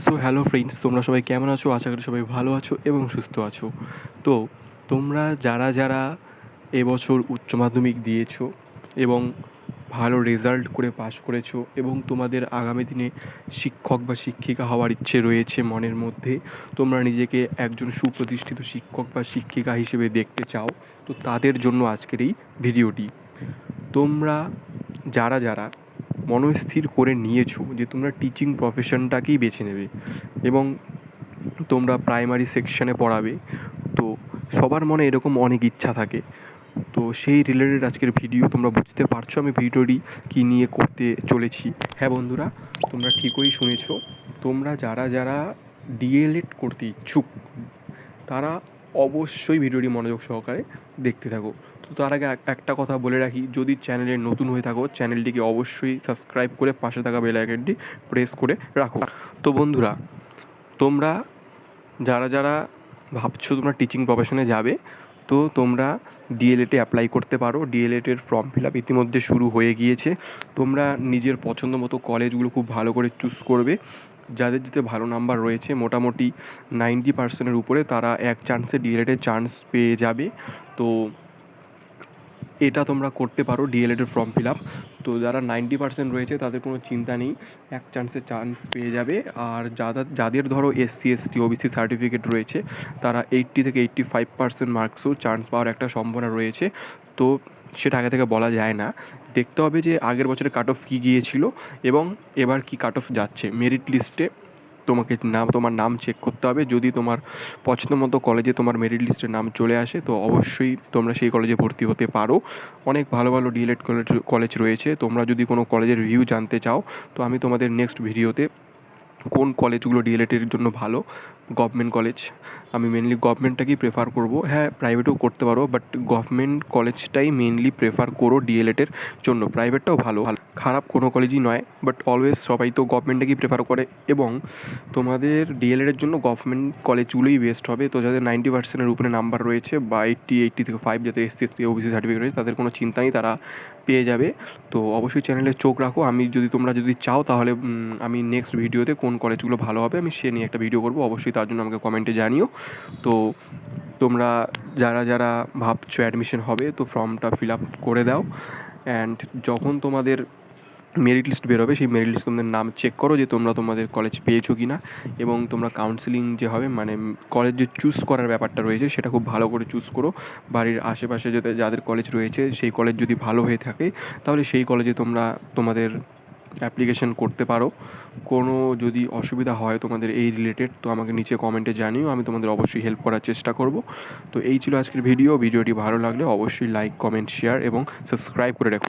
So hello friends, তোমরা সবাই কেমন আছো? আশা করি সবাই ভালো আছো এবং সুস্থ আছো। তো তোমরা যারা যারা এবছর উচ্চ মাধ্যমিক দিয়েছো এবং ভালো রেজাল্ট করে পাশ করেছো এবং তোমাদের আগামী দিনে শিক্ষক বা শিক্ষিকা হওয়ার ইচ্ছে রয়েছে মনের মধ্যে, তোমরা নিজেকে একজন সুপ্রতিষ্ঠিত শিক্ষক বা শিক্ষিকা হিসেবে দেখতে চাও, তো তাদের জন্য আজকের এই ভিডিওটি। তোমরা যারা যারা মনস্থির করে নিয়েছো যে তোমরা টিচিং প্রফেশনটাকেই বেছে নেবে এবং তোমরা প্রাইমারি সেকশনে পড়াবে, তো সবার মনে এরকম অনেক ইচ্ছা থাকে। তো সেই রিলেটেড আজকের ভিডিও। তোমরা বুঝতে পারছো আমি ভিডিওটি কী নিয়ে করতে চলেছি। হ্যাঁ বন্ধুরা, তোমরা ঠিকই শুনেছো। তোমরা যারা যারা ডিএলএড করতে ইচ্ছুক তারা অবশ্যই ভিডিওটি মনোযোগ সহকারে দেখতে থাকো। তো তার আগে একটা কথা বলে রাখি, যদি চ্যানেলে নতুন হয়ে থাকো চ্যানেলটিকে অবশ্যই সাবস্ক্রাইব করে পাশে থাকা বেল আইকনটি প্রেস করে রাখো। তো বন্ধুরা, তোমরা যারা যারা ভাবছো তোমরা টিচিং প্রফেশনে যাবে, তো তোমরা ডিএলএডে অ্যাপ্লাই করতে পারো। ডিএলএডের ফর্ম ফিল আপ ইতিমধ্যে শুরু হয়ে গিয়েছে। তোমরা নিজের পছন্দ মতো কলেজগুলো খুব ভালো করে চুজ করবে। যাদের যাতে ভালো নাম্বার রয়েছে, মোটামুটি 90% উপরে, তারা এক চান্সে ডিএলএডের চান্স পেয়ে যাবে। তো এটা তোমরা করতে পারো, ডিএলএডের ফর্ম ফিল আপ। তো যারা 90% রয়েছে তাদের কোনো চিন্তা নেই, এক চান্সে চান্স পেয়ে যাবে। আর যাদের ধরো এসসি এসটি ওবিসি সার্টিফিকেট রয়েছে, তারা 80 থেকে 85% মার্কসও চান্স পাওয়ার একটা সম্ভাবনা রয়েছে। তো সেটা আগে থেকে বলা যায় না, দেখতে হবে যে আগের বছরে কাট অফ কী গিয়েছিল এবং এবার কি কাট অফ যাচ্ছে। মেরিট লিস্টে তোমার নাম চেক করতে হবে। যদি তোমার পছন্দ মতো কলেজে তোমার মেরিট লিস্টে নাম চলে আসে, তো অবশ্যই তোমরা সেই কলেজে ভর্তি হতে পারো। অনেক ভালো ভালো ডিএলএড কলেজ রয়েছে। তোমরা যদি কোনো কলেজের রিভিউ জানতে চাও, তো আমি তোমাদের নেক্সট ভিডিওতে কোন কলেজগুলো ডিএলএডের জন্য ভালো, গভর্নমেন্ট কলেজ, আমি মেনলি গভর্নমেন্টটাকেই প্রেফার করব। হ্যাঁ, প্রাইভেটেও করতে পারো, বাট গভর্নমেন্ট কলেজটাই মেনলি প্রেফার করো ডিএলএডের জন্য। প্রাইভেটটাও ভালো, খারাপ কোনো কলেজই নয়, বাট অলওয়েজ সবাই তো গভর্নমেন্টটাকেই প্রেফার করে। এবং তোমাদের ডিএলএডের জন্য গভর্নমেন্ট কলেজগুলোই বেস্ট হবে। তো যাদের 90%-এর উপরে নাম্বার রয়েছে বা 80 থেকে 5, যাদের এসসি এসটি ওবিসি সার্টিফিকেট রয়েছে, তাদের কোনো চিন্তা নেই, তারা পেয়ে যাবে। তো অবশ্যই চ্যানেলে চোখ রাখো। তোমরা যদি চাও তাহলে আমি নেক্সট ভিডিওতে কোন কলেজগুলো ভালো হবে আমি সে নিয়ে একটা ভিডিও করবো। অবশ্যই তার জন্য আমাকে কমেন্টে জানিও। তো তোমরা যারা যারা ভাবছো অ্যাডমিশন হবে, তো ফর্মটা ফিল আপ করে দাও। অ্যান্ড যখন তোমাদের মেরিট লিস্ট বেরোবে, সেই মেরিট লিস্ট তোমাদের নাম চেক করো যে তোমরা তোমাদের কলেজ পেয়েছো কি না। এবং তোমরা কাউন্সেলিং যে হবে, মানে কলেজ যে চুজ করার ব্যাপারটা রয়েছে, সেটা খুব ভালো করে চুজ করো। বাড়ির আশেপাশে যাদের কলেজ রয়েছে, সেই কলেজ যদি ভালো হয়ে থাকে, তাহলে সেই কলেজে তোমরা তোমাদের অ্যাপ্লিকেশন করতে পারো। কোনো যদি অসুবিধা হয় তোমাদের এই রিলেটেড, তো আমাকে নিচে কমেন্টে জানিও, আমি তোমাদের অবশ্যই হেল্প করার চেষ্টা করব। তো এই ছিল আজকের ভিডিওটি ভালো লাগলে অবশ্যই লাইক, কমেন্ট, শেয়ার এবং সাবস্ক্রাইব করে রাখো।